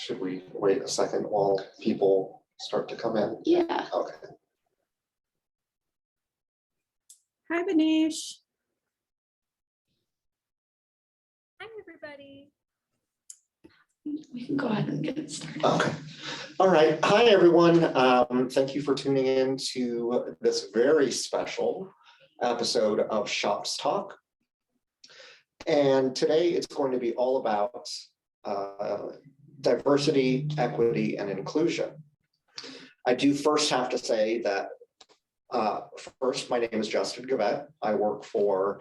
Should we wait a second while people start to come in? Yeah. Okay. Hi, Banish. Hi, everybody. We can go ahead and get it started. Okay. All right. Hi, everyone. Thank you for tuning in to this very special episode of shOPS Talk. And today it's going to be all about diversity, equity, and inclusion. I do first have to say that first, my name is Justin Gavette. I work for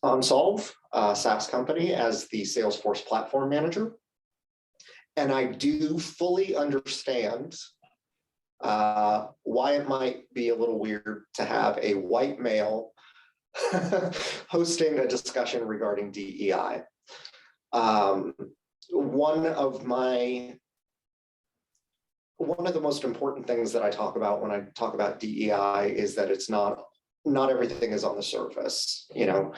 Unsolve, a SaaS company, as the Salesforce platform manager. And I do fully understand why it might be a little weird to have a white male hosting a discussion regarding DEI. One of the most important things that I talk about when I talk about DEI is that it's not everything is on the surface. You know,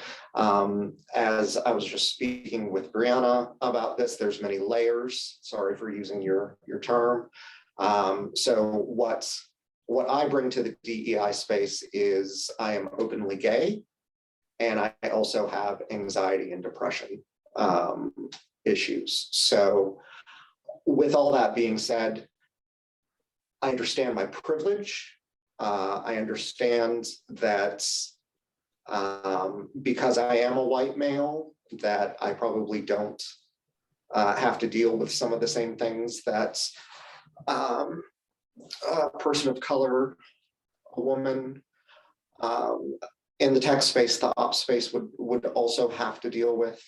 as I was just speaking with Brianna about this, there's many layers. Sorry for using your term. So what I bring to the DEI space is I am openly gay, and I also have anxiety and depression issues. So with all that being said, I understand my privilege. I understand that because I am a white male, that I probably don't have to deal with some of the same things that a person of color, a woman, in the tech space, the ops space would also have to deal with.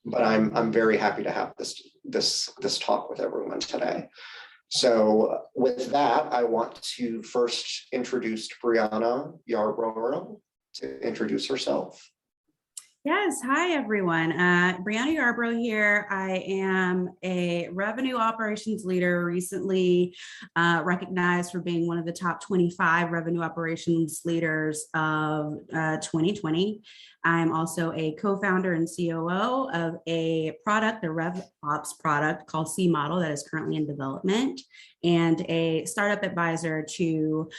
But I'm very happy to have this talk with everyone today. So with that, I want to first introduce Brianna Yarborough to introduce herself. Yes, hi everyone. Brianna Yarborough here. I am a revenue operations leader, recently recognized for being one of the top 25 revenue operations leaders of 2020. I'm also a co-founder and COO of a product, a RevOps product called C Model that is currently in development, and a startup advisor to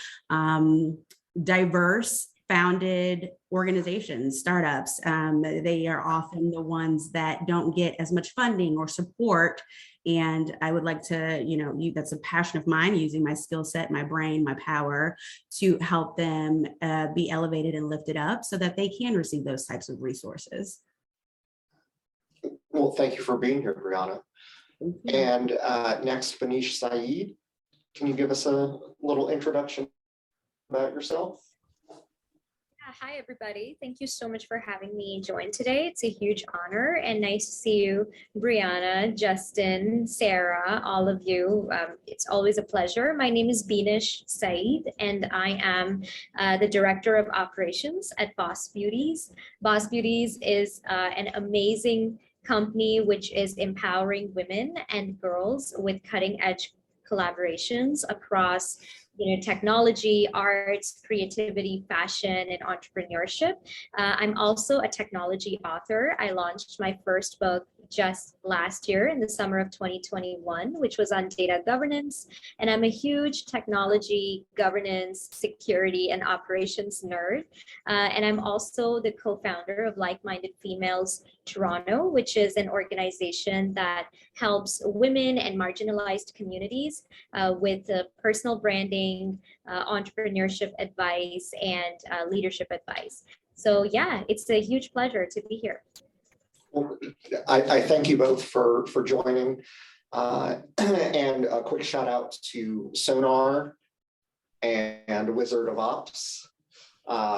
diverse founded organizations, startups. They are often the ones that don't get as much funding or support. And I would like to, that's a passion of mine, using my skill set, my brain, my power to help them be elevated and lifted up so that they can receive those types of resources. Well, thank you for being here, Brianna. And next, Banish Saeed, can you give us a little introduction about yourself? Hi, everybody. Thank you so much for having me join today. It's a huge honor and nice to see you, Brianna, Justin, Sarah, all of you. It's always a pleasure. My name is Banish Saeed, and I am the Director of Operations at Boss Beauties. Boss Beauties is an amazing company which is empowering women and girls with cutting-edge collaborations across technology, arts, creativity, fashion, and entrepreneurship. I'm also a technology author. I launched my first book just last year in the summer of 2021, which was on data governance. And I'm a huge technology, governance, security, and operations nerd. And I'm also the co-founder of Like-Minded Females Toronto, which is an organization that helps women and marginalized communities with personal branding, entrepreneurship advice, and leadership advice. So yeah, it's a huge pleasure to be here. Well, I thank you both for joining, and a quick shout out to Sonar and Wizard of Ops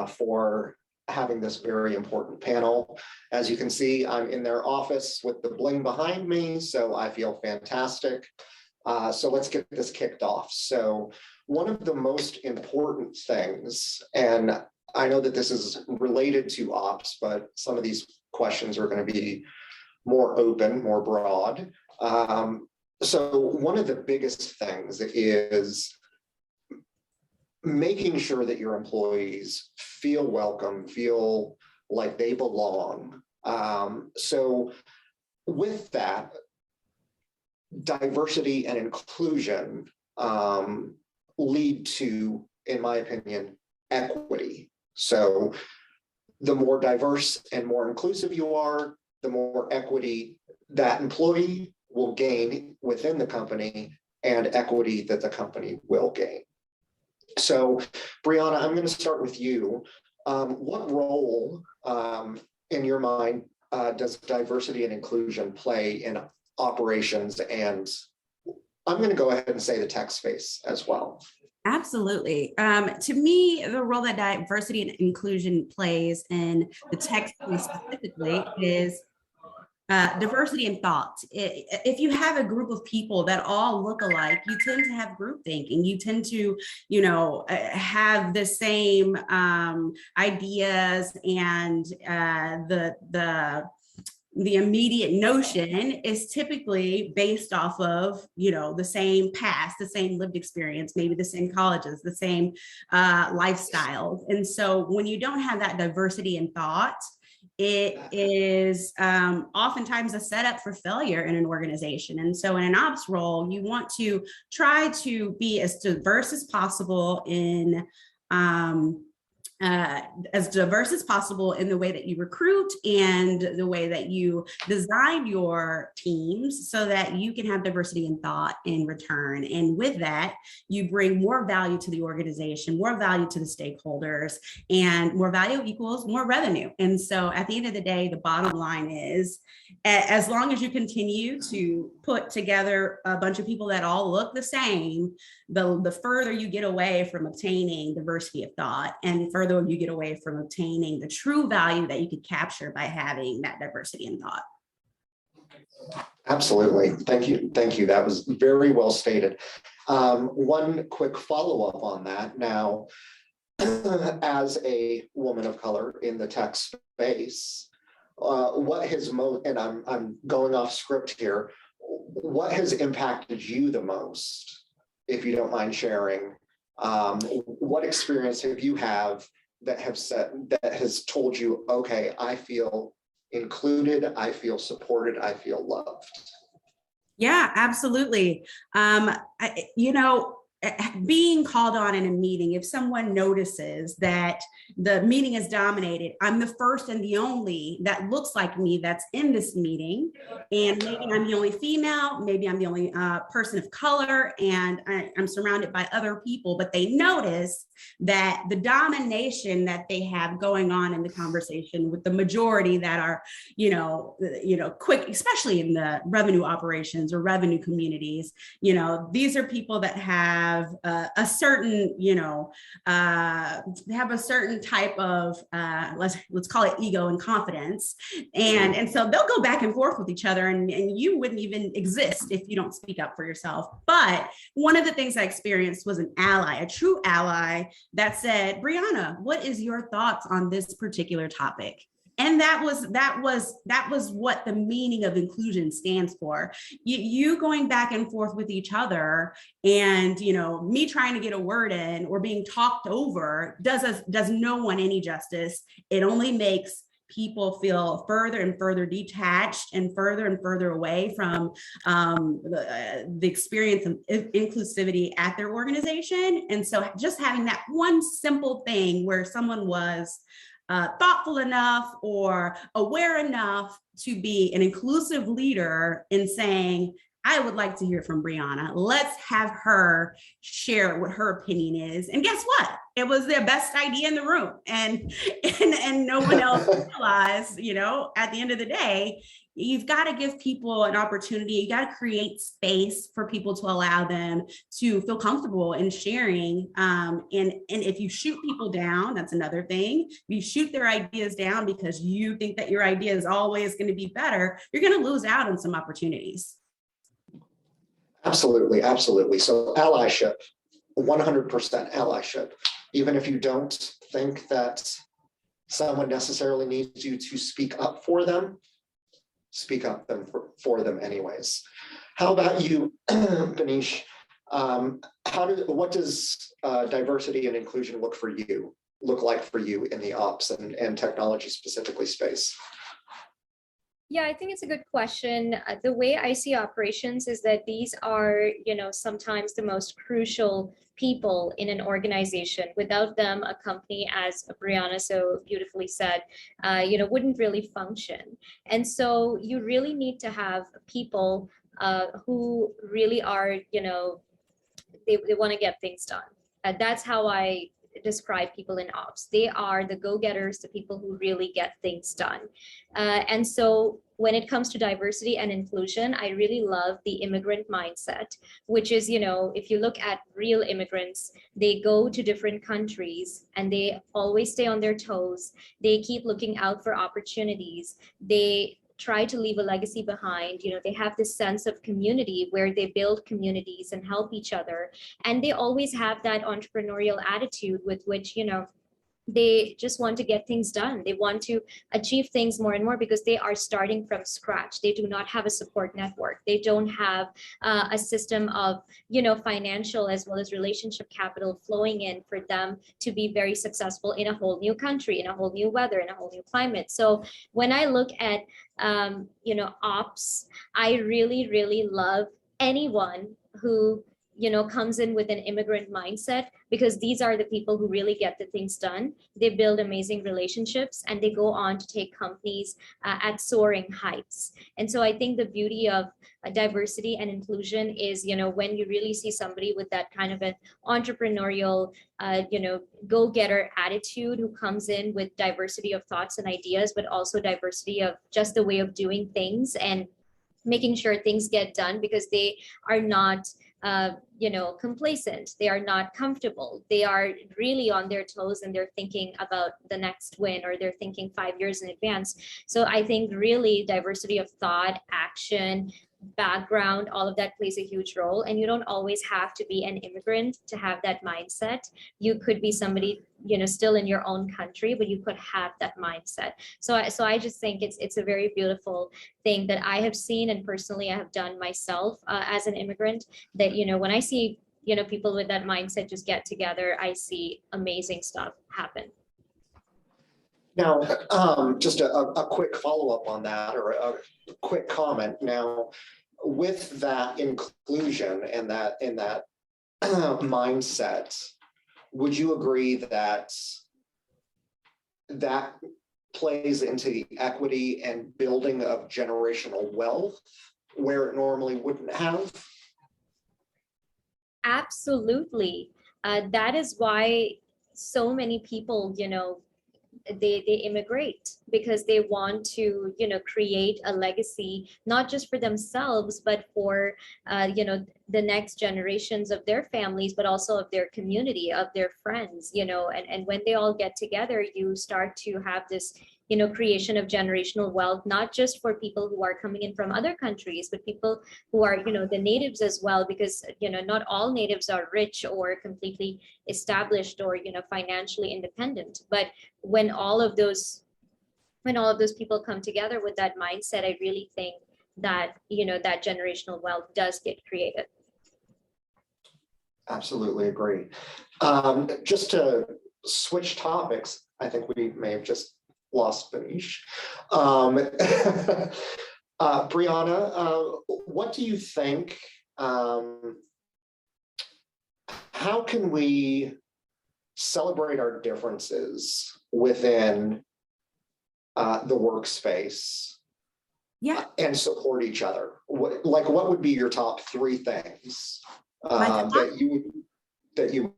for having this very important panel. As you can see, I'm in their office with the bling behind me, so I feel fantastic. So let's get this kicked off. So one of the most important things, and I know that this is related to ops, but some of these questions are going to be more open, more broad. So one of the biggest things is making sure that your employees feel welcome, feel like they belong. So with that, diversity and inclusion lead to, in my opinion, equity. So the more diverse and more inclusive you are, the more equity that employee will gain within the company and equity that the company will gain. So, Brianna, I'm going to start with you. What role, in your mind, does diversity and inclusion play in operations? And I'm going to go ahead and say the tech space as well. Absolutely. To me, the role that diversity and inclusion plays in the tech space specifically is diversity in thought. If you have a group of people that all look alike, you tend to have group thinking. You tend to, have the same ideas, and the immediate notion is typically based off of, the same past, the same lived experience, maybe the same colleges, the same lifestyles. And so when you don't have that diversity in thought, it is oftentimes a setup for failure in an organization. And so in an ops role, you want to try to be as diverse as possible in the way that you recruit and the way that you design your teams, so that you can have diversity in thought in return. And with that, you bring more value to the organization, more value to the stakeholders, and more value equals more revenue. And so at the end of the day, the bottom line is, as long as you continue to put together a bunch of people that all look the same, the further you get away from obtaining diversity of thought, and further you get away from obtaining the true value that you could capture by having that diversity in thought. Absolutely. Thank you. Thank you. That was very well stated. One quick follow-up on that. Now, as a woman of color in the tech space, what has and I'm going off script here, what has impacted you the most, if you don't mind sharing? What experience have you that has told you, okay, I feel included, I feel supported, I feel loved? Yeah, absolutely. Being called on in a meeting, if someone notices that the meeting is dominated, I'm the first and the only that looks like me that's in this meeting, and maybe I'm the only female, maybe I'm the only person of color, and I'm surrounded by other people, but they notice that the domination that they have going on in the conversation with the majority that are, quick, especially in the revenue operations or revenue communities, these are people that have a certain, they have a certain type of, let's call it ego and confidence. And so they'll go back and forth with each other, and you wouldn't even exist if you don't speak up for yourself. But one of the things I experienced was an ally, a true ally that said, Brianna, what is your thoughts on this particular topic? And that was what the meaning of inclusion stands for. You going back and forth with each other, and me trying to get a word in or being talked over does no one any justice. It only makes people feel further and further detached and further away from the experience of inclusivity at their organization. And so just having that one simple thing where someone was thoughtful enough or aware enough to be an inclusive leader in saying, I would like to hear from Brianna. Let's have her share what her opinion is. And guess what? It was their best idea in the room. And no one else realized, at the end of the day, you've got to give people an opportunity. You got to create space for people to allow them to feel comfortable in sharing. And if you shoot people down, that's another thing. If you shoot their ideas down because you think that your idea is always going to be better, you're going to lose out on some opportunities. Absolutely, absolutely. So allyship, 100% allyship. Even if you don't think that someone necessarily needs you to speak up for them, speak up for them anyways. How about you, Benish? What does diversity and inclusion look like for you in the ops and technology specifically space? Yeah, I think it's a good question. The way I see operations is that these are, sometimes the most crucial people in an organization. Without them, a company, as Brianna so beautifully said, wouldn't really function. And so you really need to have people who really are, they want to get things done. That's how I describe people in ops. They are the go-getters, the people who really get things done. And so when it comes to diversity and inclusion, I really love the immigrant mindset, which is, if you look at real immigrants, they go to different countries and they always stay on their toes. They keep looking out for opportunities. They try to leave a legacy behind. They have this sense of community where they build communities and help each other. And they always have that entrepreneurial attitude with which, they just want to get things done. They want to achieve things more and more because they are starting from scratch. They do not have a support network. They don't have a system of, financial as well as relationship capital flowing in for them to be very successful in a whole new country, in a whole new weather, in a whole new climate. So when I look at, ops, I really, really love anyone who comes in with an immigrant mindset, because these are the people who really get the things done. They build amazing relationships and they go on to take companies at soaring heights. And so I think the beauty of diversity and inclusion is, when you really see somebody with that kind of an entrepreneurial, go-getter attitude who comes in with diversity of thoughts and ideas, but also diversity of just the way of doing things and making sure things get done, because they are not complacent. They are not comfortable. They are really on their toes and they're thinking about the next win, or they're thinking 5 years in advance. So I think really diversity of thought, action, background, all of that plays a huge role. And you don't always have to be an immigrant to have that mindset. You could be somebody, still in your own country, but you could have that mindset. So I just think it's a very beautiful thing that I have seen, and personally I have done myself as an immigrant, that, when I see, people with that mindset just get together, I see amazing stuff happen. Now, just a quick follow-up on that, or a quick comment. Now, with that inclusion and that mindset, would you agree that that plays into the equity and building of generational wealth where it normally wouldn't have? Absolutely. That is why so many people, they immigrate, because they want to create a legacy, not just for themselves, but for the next generations of their families, but also of their community, of their friends, and when they all get together, you start to have this creation of generational wealth, not just for people who are coming in from other countries, but people who are, the natives as well, because, not all natives are rich or completely established or, financially independent. But when all of those people come together with that mindset, I really think that, that generational wealth does get created. Absolutely agree. Just to switch topics, I think we may have just lost Manish. Brianna, what do you think? How can we celebrate our differences within the workspace? Yeah. And support each other? What would be your top 3 things that you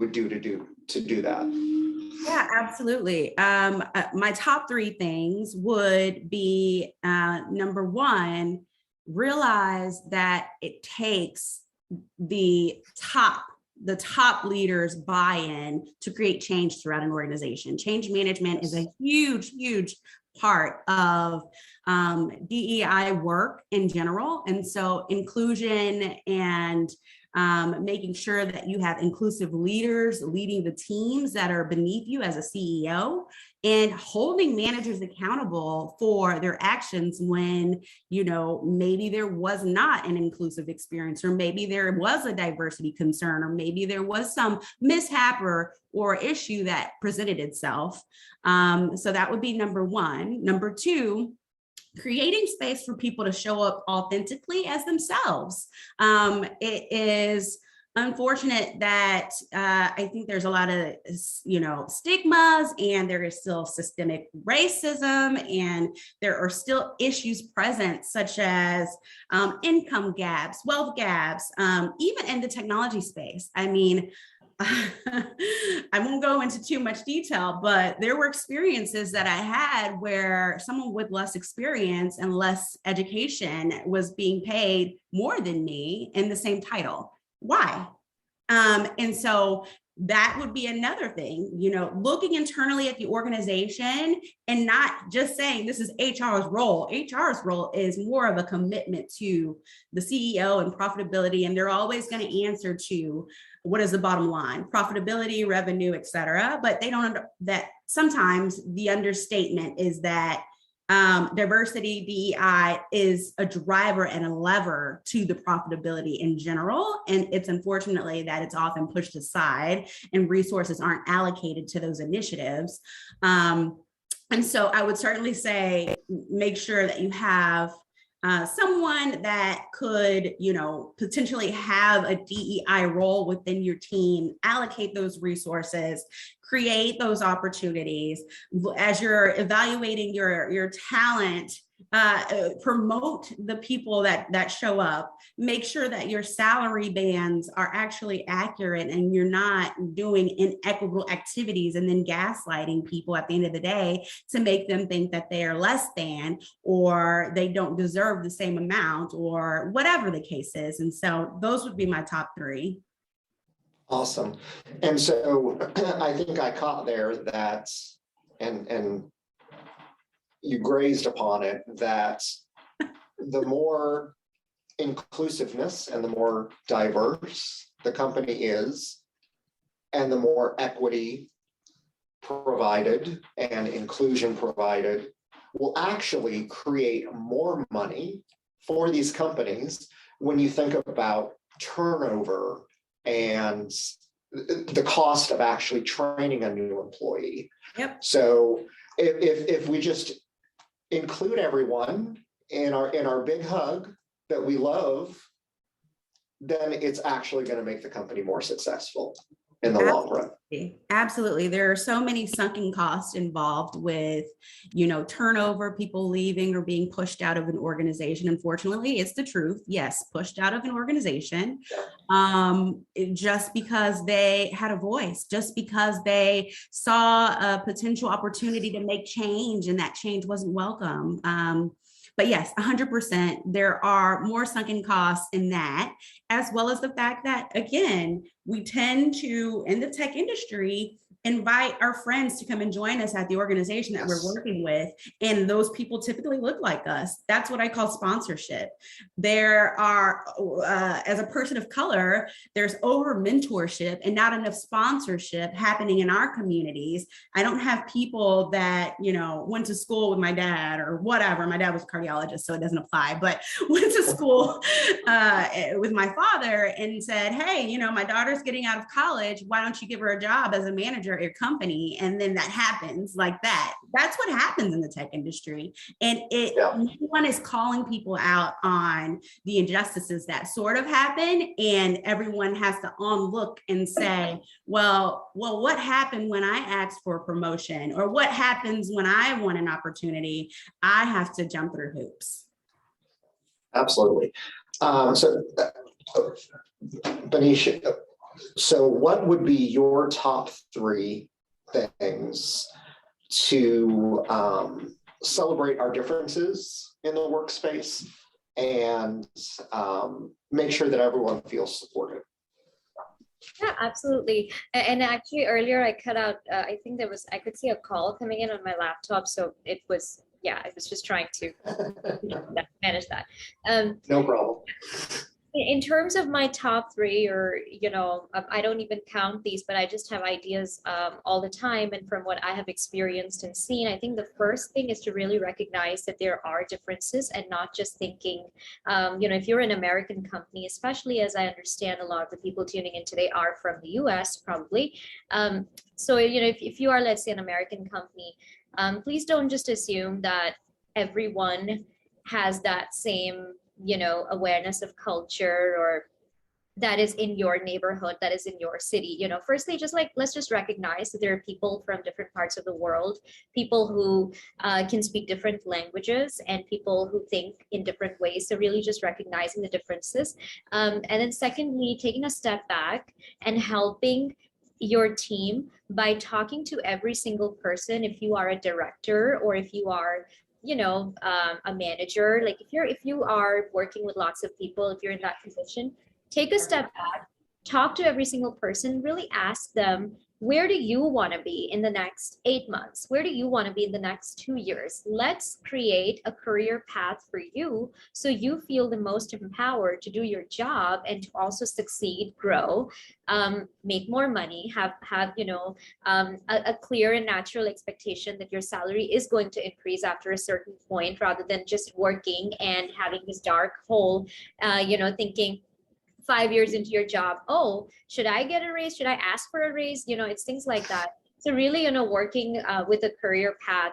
would do to do that? Yeah, absolutely. My top 3 things would be, number 1, realize that it takes the top leaders' buy-in to create change throughout an organization. Change management is a huge, huge part of DEI work in general. And so inclusion and making sure that you have inclusive leaders leading the teams that are beneath you as a CEO, and holding managers accountable for their actions when, maybe there was not an inclusive experience, or maybe there was a diversity concern, or maybe there was some mishap or issue that presented itself. So that would be number 1. Number 2, creating space for people to show up authentically as themselves. It is unfortunate that I think there's a lot of, stigmas, and there is still systemic racism, and there are still issues present such as income gaps, wealth gaps, even in the technology space. I mean, I won't go into too much detail, but there were experiences that I had where someone with less experience and less education was being paid more than me in the same title. Why? And so that would be another thing, looking internally at the organization and not just saying this is HR's role. HR's role is more of a commitment to the CEO and profitability, and they're always going to answer to what is the bottom line, profitability, revenue, et cetera. But they don't, that sometimes the understatement is that diversity, DEI is a driver and a lever to the profitability in general. And it's unfortunately that it's often pushed aside and resources aren't allocated to those initiatives. And so I would certainly say, make sure that you have someone that could, potentially have a DEI role within your team, allocate those resources, create those opportunities. As you're evaluating your talent, promote the people that show up, make sure that your salary bands are actually accurate and you're not doing inequitable activities and then gaslighting people at the end of the day to make them think that they are less than, or they don't deserve the same amount, or whatever the case is. And so those would be my top three. Awesome. And so I think I caught there that, and you grazed upon it, that the more inclusiveness and the more diverse the company is, and the more equity provided and inclusion provided, will actually create more money for these companies when you think about turnover and the cost of actually training a new employee. Yep. So if we just include everyone in our big hug that we love, then it's actually going to make the company more successful in the long run. Absolutely. There are so many sunken costs involved with, turnover, people leaving or being pushed out of an organization. Unfortunately, it's the truth. Yes, pushed out of an organization just because they had a voice, just because they saw a potential opportunity to make change and that change wasn't welcome. But yes, 100%, there are more sunken costs in that, as well as the fact that, again, we tend to, in the tech industry, invite our friends to come and join us at the organization that we're working with. And those people typically look like us. That's what I call sponsorship. There are, as a person of color, there's over mentorship and not enough sponsorship happening in our communities. I don't have people that, went to school with my dad or whatever. My dad was a cardiologist, so it doesn't apply, but went to school with my father and said, hey, my daughter's getting out of college. Why don't you give her a job as a manager at your company? And then that happens like that. That's what happens in the tech industry. And no one is calling people out on the injustices that sort of happen. And everyone has to look and say, well, what happened when I asked for a promotion? Or what happens when I want an opportunity? I have to jump through hoops. Absolutely. So, Benisha, so what would be your top three things to celebrate our differences in the workspace and make sure that everyone feels supported? Yeah, absolutely. And actually earlier I cut out, I think I could see a call coming in on my laptop. So I was just trying to manage that. No problem. In terms of my top three, or, I don't even count these, but I just have ideas all the time. And from what I have experienced and seen, I think the first thing is to really recognize that there are differences and not just thinking, if you're an American company, especially as I understand a lot of the people tuning in today are from the US probably. So, if you are, let's say, an American company, please don't just assume that everyone has that same, awareness of culture, or that is in your neighborhood, that is in your city. Firstly, just like, let's just recognize that there are people from different parts of the world, people who can speak different languages, and people who think in different ways. So really just recognizing the differences. And then secondly, taking a step back and helping your team by talking to every single person. If you are a director, or if you are a manager, like if you are working with lots of people, if you're in that position, take a step back, talk to every single person, really ask them, where do you want to be in the next 8 months? Where do you want to be in the next 2 years? Let's create a career path for you so you feel the most empowered to do your job and to also succeed, grow, make more money, have a clear and natural expectation that your salary is going to increase after a certain point, rather than just working and having this dark hole, thinking 5 years into your job, oh, should I get a raise? Should I ask for a raise? It's things like that. So really, working with a career path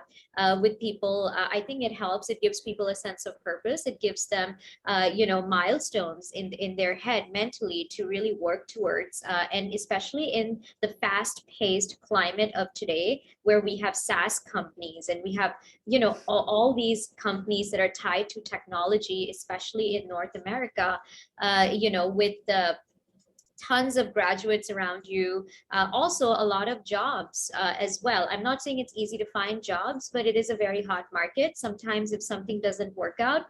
with people, I think it helps. It gives people a sense of purpose. It gives them, milestones in their head mentally to really work towards. And especially in the fast-paced climate of today, where we have SaaS companies and we have, all these companies that are tied to technology, especially in North America, with the tons of graduates around you, also a lot of jobs as well. I'm not saying it's easy to find jobs, but it is a very hot market. Sometimes if something doesn't work out,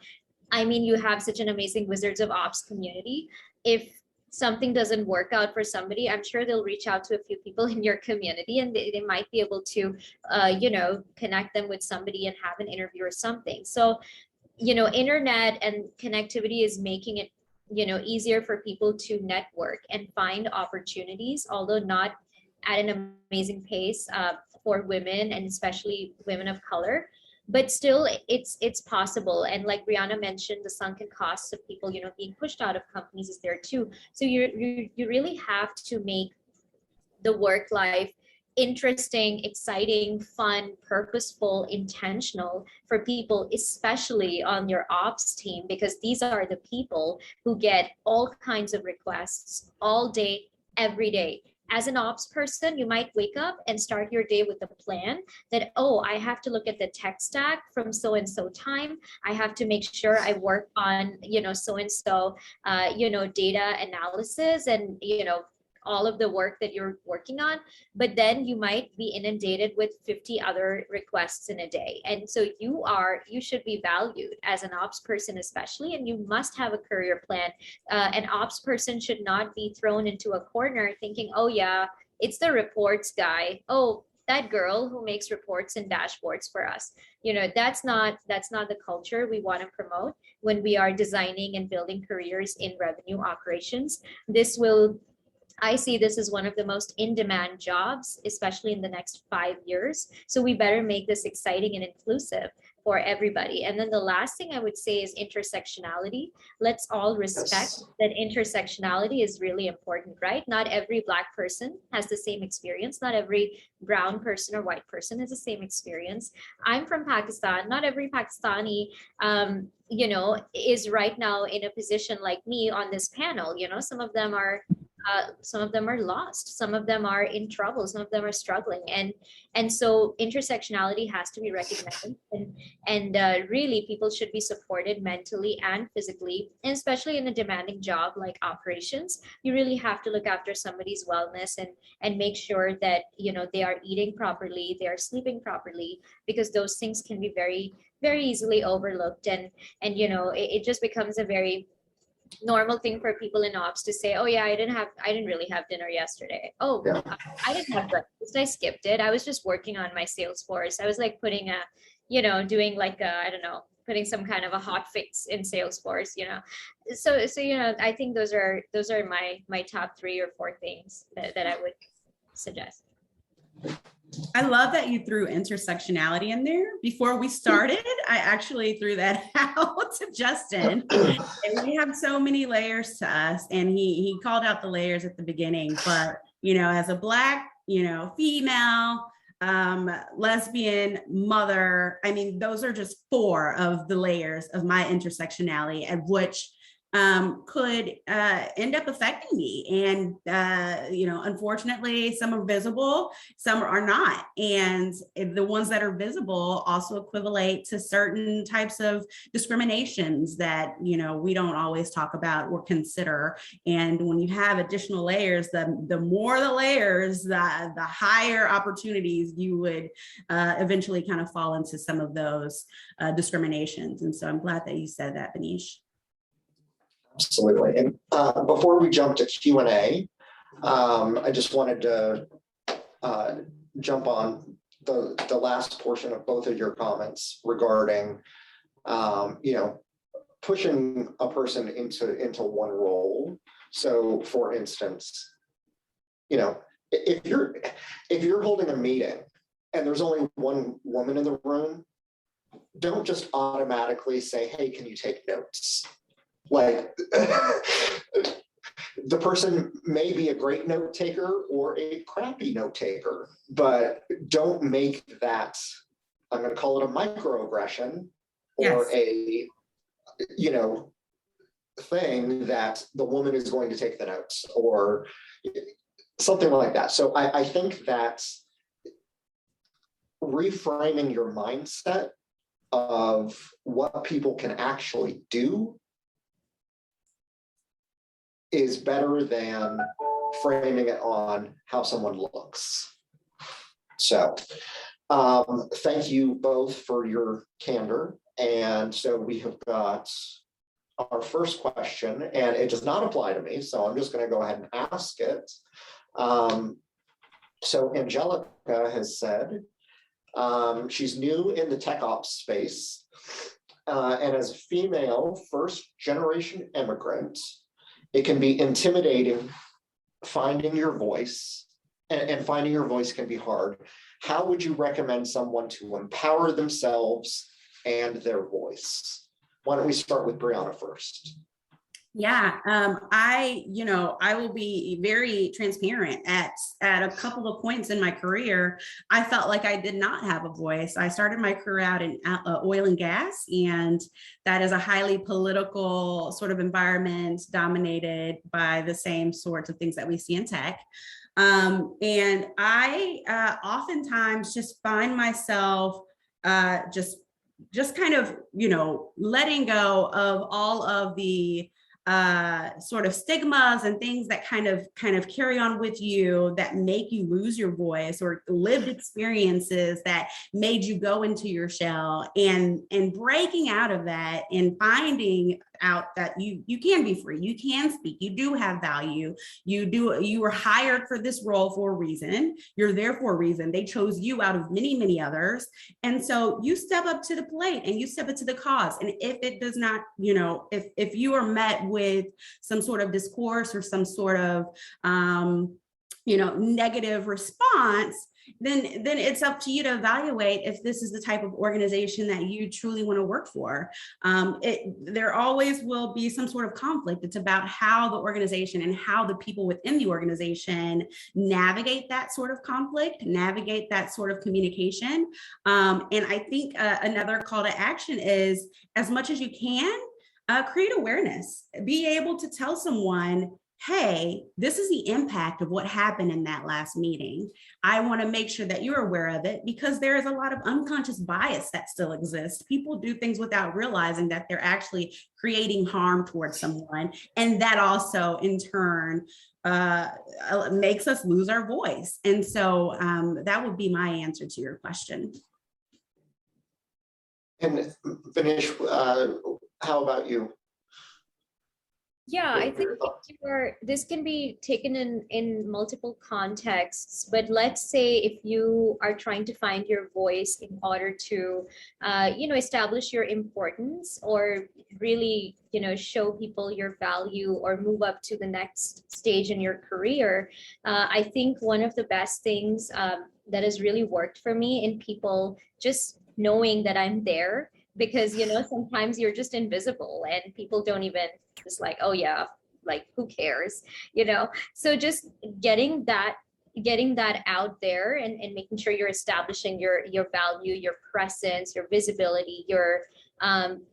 I mean, you have such an amazing Wizards of Ops community. If something doesn't work out for somebody, I'm sure they'll reach out to a few people in your community, and they might be able to, connect them with somebody and have an interview or something. So, internet and connectivity is making it easier for people to network and find opportunities, although not at an amazing pace for women, and especially women of color. But still, it's possible. And like Brianna mentioned, the sunken costs of people being pushed out of companies is there too. So you really have to make the work life interesting, exciting, fun, purposeful, intentional for people, especially on your ops team, because these are the people who get all kinds of requests all day, every day. As an ops person, you might wake up and start your day with a plan that, oh, I have to look at the tech stack from so-and-so time. I have to make sure I work on, so-and-so, data analysis and, all of the work that you're working on. But then you might be inundated with 50 other requests in a day. And so you should be valued as an ops person, especially, and you must have a career plan. An ops person should not be thrown into a corner thinking, oh yeah, it's the reports guy. Oh, that girl who makes reports and dashboards for us. That's not the culture we want to promote when we are designing and building careers in revenue operations. I see this as one of the most in-demand jobs, especially in the next 5 years. So we better make this exciting and inclusive for everybody. And then the last thing I would say is intersectionality. Let's all respect that intersectionality is really important, right? Not every Black person has the same experience. Not every brown person or white person has the same experience. I'm from Pakistan. Not every Pakistani is right now in a position like me on this panel. Some of them are lost, some of them are in trouble, some of them are struggling, and so intersectionality has to be recognized, and really people should be supported mentally and physically, and especially in a demanding job like operations. You really have to look after somebody's wellness and make sure that they are eating properly, they are sleeping properly, because those things can be very, very easily overlooked, and it just becomes a very normal thing for people in ops to say, oh yeah, I didn't really have dinner yesterday. Oh yeah. I didn't have breakfast, I skipped it, I was just working on my Salesforce. I was like putting doing like I don't know, putting some kind of a hot fix in Salesforce. So I think those are my top 3 or 4 things that I would suggest. I love that you threw intersectionality in there. Before we started, I actually threw that out to Justin. And we have so many layers to us, and he called out the layers at the beginning. But, as a Black, female, lesbian, mother. I mean, those are just 4 of the layers of my intersectionality, at which could end up affecting me. And, unfortunately, some are visible, some are not. And the ones that are visible also equivalent to certain types of discriminations that, we don't always talk about or consider. And when you have additional layers, the more the layers, the higher opportunities you would eventually kind of fall into some of those discriminations. And so I'm glad that you said that, Benish. Absolutely. And before we jump to Q&A, I just wanted to jump on the last portion of both of your comments regarding, pushing a person into one role. So, for instance, if you're holding a meeting and there's only one woman in the room, don't just automatically say, "Hey, can you take notes?" Like, the person may be a great note taker or a crappy note taker, but don't make that, I'm going to call it a microaggression, or a, thing that the woman is going to take the notes or something like that. So I think that reframing your mindset of what people can actually do is better than framing it on how someone looks. So thank you both for your candor. And so we have got our first question, and it does not apply to me, so I'm just going to go ahead and ask it. So Angelica has said she's new in the tech ops space, and as a female first-generation immigrant, it can be intimidating finding your voice, and finding your voice can be hard. How would you recommend someone to empower themselves and their voice? Why don't we start with Brianna first? Yeah, I will be very transparent. At a couple of points in my career, I felt like I did not have a voice. I started my career out in oil and gas, and that is a highly political sort of environment dominated by the same sorts of things that we see in tech. And I oftentimes just find myself just kind of, letting go of all of the sort of stigmas and things that kind of carry on with you that make you lose your voice, or lived experiences that made you go into your shell, and breaking out of that and finding out that you can be free, you can speak, you do have value, you were hired for this role for a reason, you're there for a reason, they chose you out of many others, and so you step up to the plate and you step up to the cause. And if it does not, if you are met with some sort of discourse or some sort of negative response, then it's up to you to evaluate if this is the type of organization that you truly want to work for. There always will be some sort of conflict. It's about how the organization and how the people within the organization navigate that sort of conflict, navigate that sort of communication. And I think another call to action is, as much as you can, create awareness. Be able to tell someone, hey, this is the impact of what happened in that last meeting. I want to make sure that you're aware of it, because there is a lot of unconscious bias that still exists. People do things without realizing that they're actually creating harm towards someone. And that also, in turn, makes us lose our voice. And so that would be my answer to your question. And Benish, how about you? Yeah, I think this can be taken in multiple contexts, but let's say if you are trying to find your voice in order to, establish your importance, or really, show people your value, or move up to the next stage in your career, I think one of the best things that has really worked for me in people just knowing that I'm there, because, sometimes you're just invisible and people don't even, just like, oh yeah, like who cares, so just getting that getting that out there and making sure you're establishing your value, your presence, your visibility, your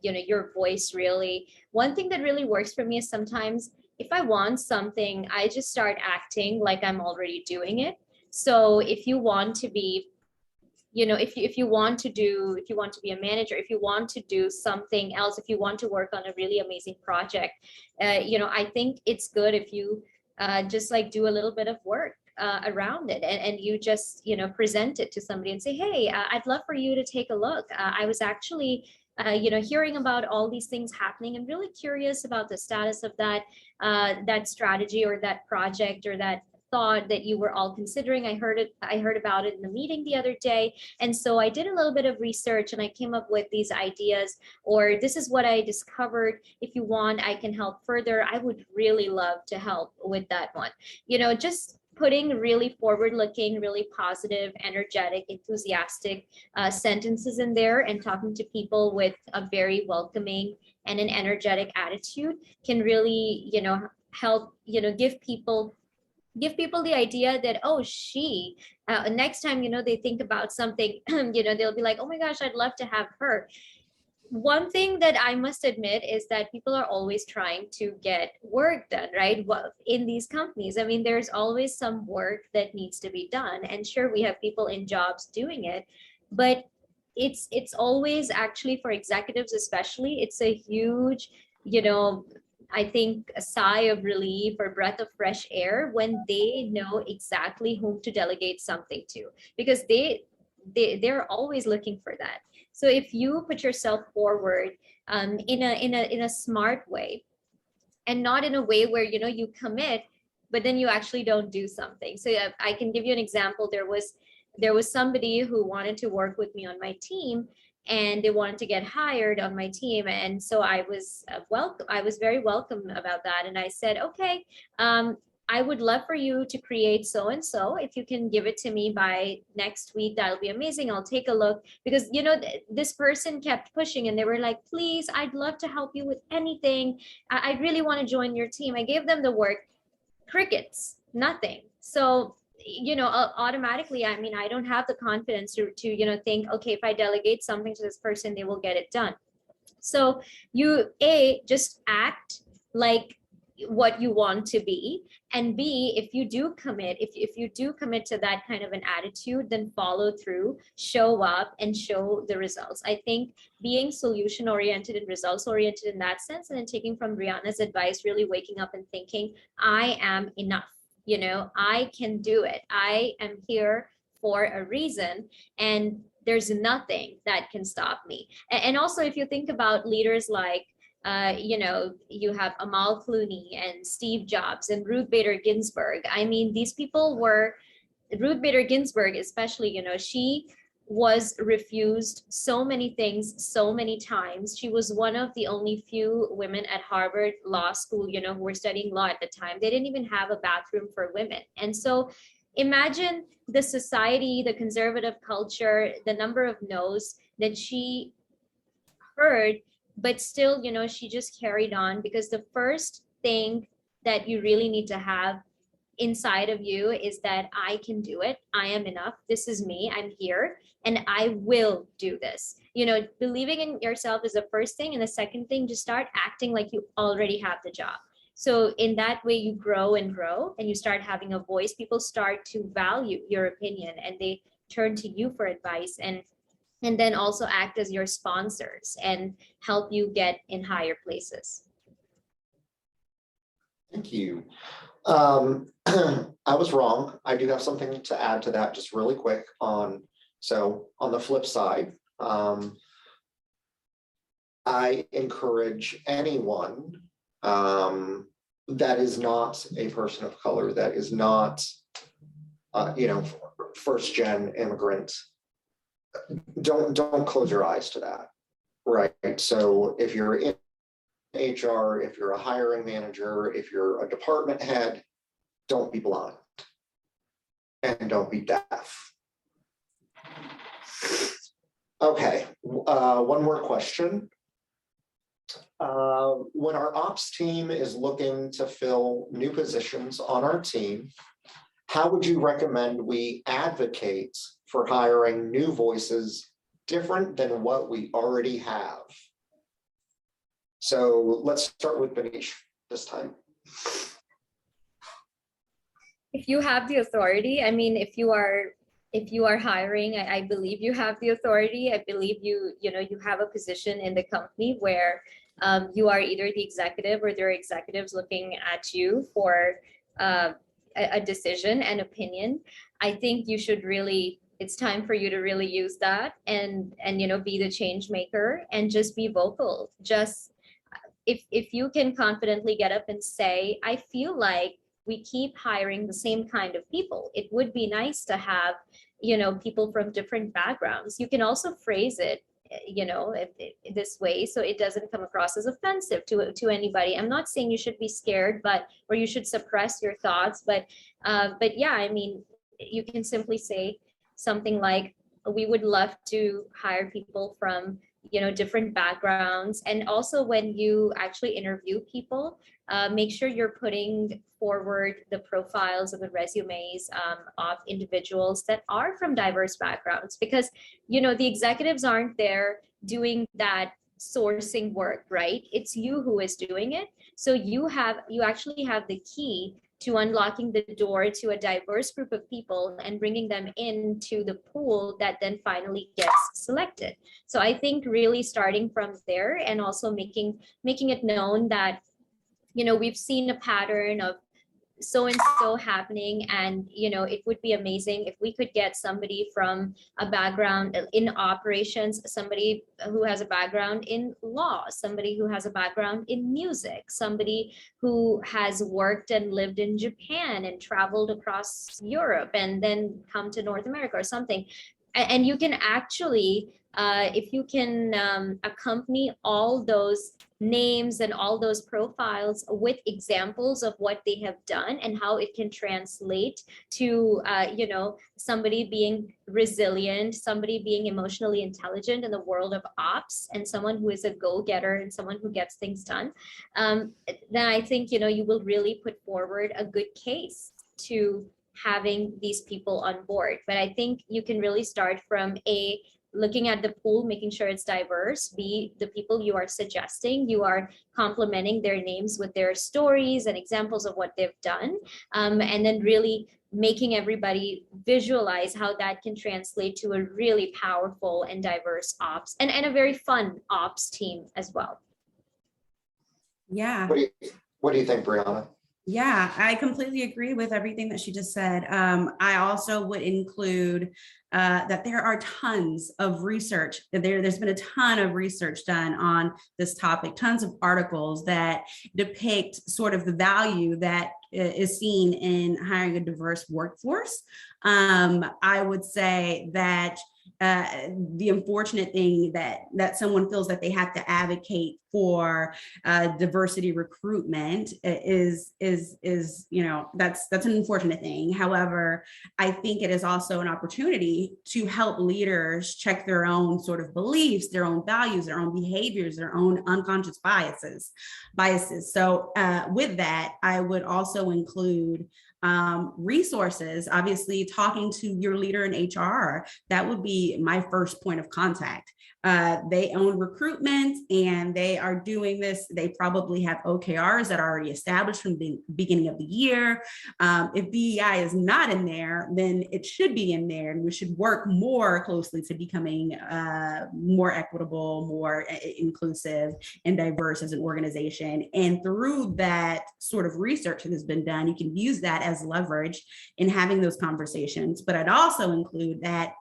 your voice. Really, one thing that really works for me is sometimes if I want something, I just start acting like I'm already doing it. So if you want to be, if you want to be a manager, if you want to do something else, if you want to work on a really amazing project, I think it's good if you just like do a little bit of work around it, and you just present it to somebody and say, hey, I'd love for you to take a look. I was actually hearing about all these things happening and really curious about the status of that strategy or that project or that thought that you were all considering. I heard about it in the meeting the other day. And so I did a little bit of research and I came up with these ideas, or this is what I discovered. If you want, I can help further. I would really love to help with that one. Just putting really forward-looking, really positive, energetic, enthusiastic sentences in there and talking to people with a very welcoming and an energetic attitude can really, help, give people the idea that, oh, next time, they think about something, they'll be like, oh my gosh, I'd love to have her. One thing that I must admit is that people are always trying to get work done, right? In these companies, I mean, there's always some work that needs to be done. And sure, we have people in jobs doing it, but it's always, actually, for executives especially, it's a huge, I think, a sigh of relief or breath of fresh air when they know exactly whom to delegate something to, because they're always looking for that. So if you put yourself forward in a smart way, and not in a way where you commit, but then you actually don't do something. So I can give you an example. There was somebody who wanted to work with me on my team, and they wanted to get hired on my team. And so I was very welcome about that. And I said, okay, I would love for you to create so and so. If you can give it to me by next week, that'll be amazing. I'll take a look. Because this person kept pushing, and they were like, please, I'd love to help you with anything. I really want to join your team. I gave them the work. Crickets, nothing. So automatically, I mean, I don't have the confidence to think, okay, if I delegate something to this person, they will get it done. So you just act like what you want to be, and B, if you do commit to that kind of an attitude, then follow through, show up, and show the results. I think being solution oriented and results oriented in that sense, and then taking from Brianna's advice, really waking up and thinking, I am enough. I can do it. I am here for a reason, and there's nothing that can stop me. And also, if you think about leaders like, you have Amal Clooney and Steve Jobs and Ruth Bader Ginsburg. I mean, these people were, Ruth Bader Ginsburg especially, she was refused so many things so many times. She was one of the only few women at Harvard Law School, who were studying law at the time. They didn't even have a bathroom for women. And so imagine the society, the conservative culture, the number of no's that she heard, but still, she just carried on, because the first thing that you really need to have inside of you is that I can do it. I am enough. This is me. I'm here, and I will do this. Believing in yourself is the first thing. And the second thing, just start acting like you already have the job. So in that way, you grow and grow, and you start having a voice. People start to value your opinion, and they turn to you for advice, and then also act as your sponsors and help you get in higher places. Thank you. I was wrong. I do have something to add to that just really quick. So on the flip side, I encourage anyone that is not a person of color, that is not, first gen immigrant, don't close your eyes to that, right? So if you're in HR, if you're a hiring manager, if you're a department head, don't be blind and don't be deaf. Okay, one more question. When our ops team is looking to fill new positions on our team, how would you recommend we advocate for hiring new voices different than what we already have? So let's start with Benish this time. If you have the authority, I mean, if you are hiring, I believe you have the authority. I believe you have a position in the company where you are either the executive or there are executives looking at you for a decision and opinion. I think you should really, it's time for you to really use that and be the change maker and just be vocal. Just if you can confidently get up and say, I feel like we keep hiring the same kind of people. It would be nice to have, people from different backgrounds. You can also phrase it, this way, so it doesn't come across as offensive to anybody. I'm not saying you should be scared, or you should suppress your thoughts, but yeah, I mean, you can simply say something like, we would love to hire people from different backgrounds. And also when you actually interview people, make sure you're putting forward the profiles of the resumes of individuals that are from diverse backgrounds, because the executives aren't there doing that sourcing work, right? It's you who is doing it. So you actually have the key to unlocking the door to a diverse group of people and bringing them into the pool that then finally gets selected. So I think really starting from there and also making it known that, we've seen a pattern of so and so happening, and it would be amazing if we could get somebody from a background in operations, somebody who has a background in law, somebody who has a background in music, somebody who has worked and lived in Japan and traveled across Europe and then come to North America or something. And you can actually, if you can accompany all those names and all those profiles with examples of what they have done and how it can translate to, somebody being resilient, somebody being emotionally intelligent in the world of ops, and someone who is a go-getter and someone who gets things done, then I think, you will really put forward a good case to having these people on board. But I think you can really start from looking at the pool, making sure it's diverse. B, the people you are suggesting, you are complementing their names with their stories and examples of what they've done. And then really making everybody visualize how that can translate to a really powerful and diverse ops and a very fun ops team as well. Yeah. What do you think, Brianna? Yeah, I completely agree with everything that she just said. I also would include that there are tons of research. There's been a ton of research done on this topic, tons of articles that depict sort of the value that is seen in hiring a diverse workforce. I would say that the unfortunate thing that someone feels that they have to advocate for diversity recruitment is that's an unfortunate thing. However, I think it is also an opportunity to help leaders check their own sort of beliefs, their own values, their own behaviors, their own unconscious biases. So with that, I would also include resources. Obviously, talking to your leader in HR, that would be my first point of contact. They own recruitment and they are doing this. They probably have OKRs that are already established from the beginning of the year. If BEI is not in there, then it should be in there, and we should work more closely to becoming more equitable, more inclusive and diverse as an organization. And through that sort of research that has been done, you can use that as leverage in having those conversations. But I'd also include that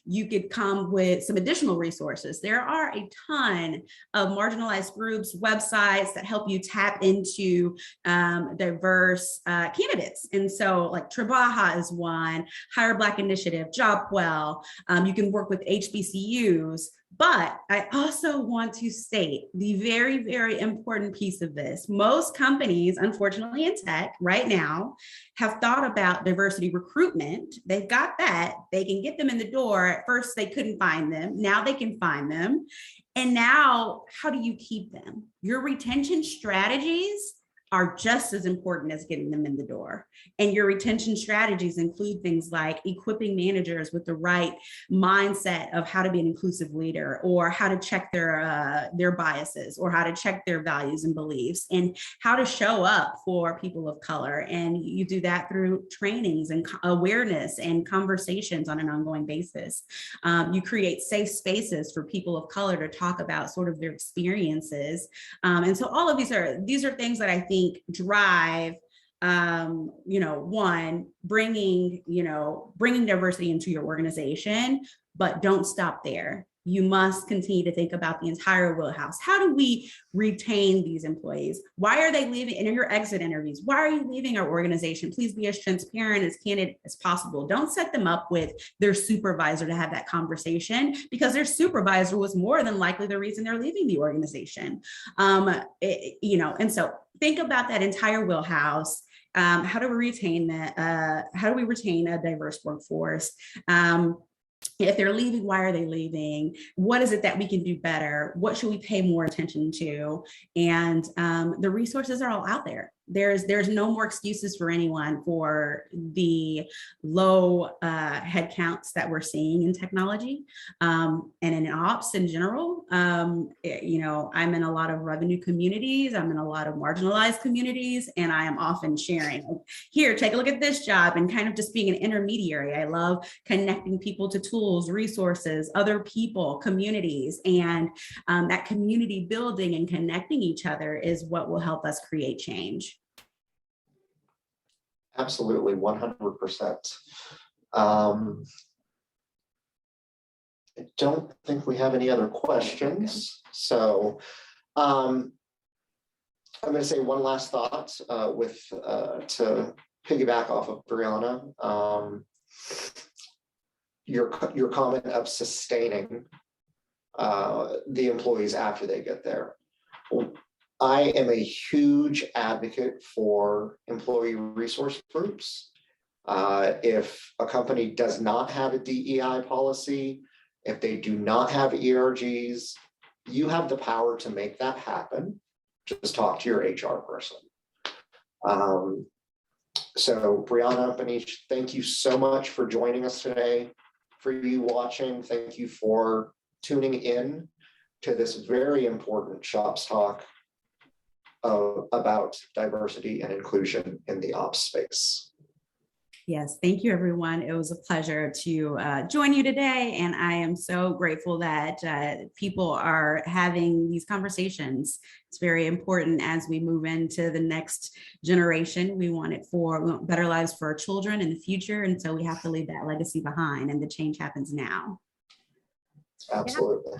you could come with some additional resources. There are a ton of marginalized groups, websites that help you tap into diverse candidates. And so like Trabaja is one, Hire Black Initiative, JobQuell. You can work with HBCUs. But I also want to state the very, very important piece of this. Most companies, unfortunately in tech right now, have thought about diversity recruitment. They've got that. They can get them in the door. At first, they couldn't find them. Now they can find them. And now, how do you keep them? Your retention strategies are just as important as getting them in the door. And your retention strategies include things like equipping managers with the right mindset of how to be an inclusive leader, or how to check their biases, or how to check their values and beliefs, and how to show up for people of color. And you do that through trainings and awareness and conversations on an ongoing basis. You create safe spaces for people of color to talk about sort of their experiences. And so all of these are things that I think drive one, bringing diversity into your organization, but don't stop there. You must continue to think about the entire wheelhouse. How do we retain these employees? Why are they leaving? In your exit interviews, why are you leaving our organization? Please be as transparent, as candid as possible. Don't set them up with their supervisor to have that conversation, because their supervisor was more than likely the reason they're leaving the organization. And so think about that entire wheelhouse. How do we retain that? How do we retain a diverse workforce? If they're leaving, why are they leaving? What is it that we can do better? What should we pay more attention to? And the resources are all out there. There's no more excuses for anyone for the low headcounts that we're seeing in technology and in ops in general. I'm in a lot of revenue communities. I'm in a lot of marginalized communities, and I am often sharing, here, take a look at this job, and kind of just being an intermediary. I love connecting people to tools, resources, other people, communities, and that community building and connecting each other is what will help us create change. Absolutely, 100%. I don't think we have any other questions. So I'm going to say one last thought to piggyback off of Brianna. Your comment of sustaining the employees after they get there. I am a huge advocate for employee resource groups. If a company does not have a DEI policy, if they do not have ERGs, you have the power to make that happen. Just talk to your HR person. So Brianna, Manish, thank you so much for joining us today. For you watching, thank you for tuning in to this very important shOPS talk about diversity and inclusion in the ops space. Yes, thank you, everyone. It was a pleasure to join you today, and I am so grateful that people are having these conversations. It's very important as we move into the next generation. We want better lives for our children in the future, and so we have to leave that legacy behind, and the change happens now. Absolutely.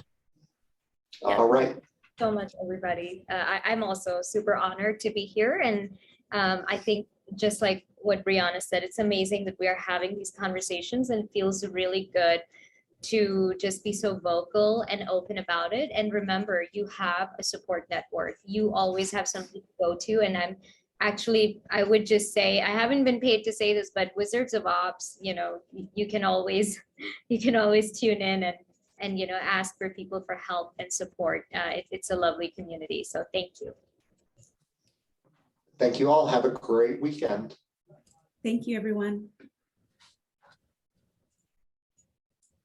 Yeah. All right. So much, everybody. I'm also super honored to be here, and I think just like what Brianna said, it's amazing that we are having these conversations, and it feels really good to just be so vocal and open about it. And remember, you have a support network. You always have something to go to. And I would just say, I haven't been paid to say this, but Wizards of Ops, you can always tune in and ask for people for help and support. It's a lovely community. So thank you. Thank you all. Have a great weekend. Thank you, everyone.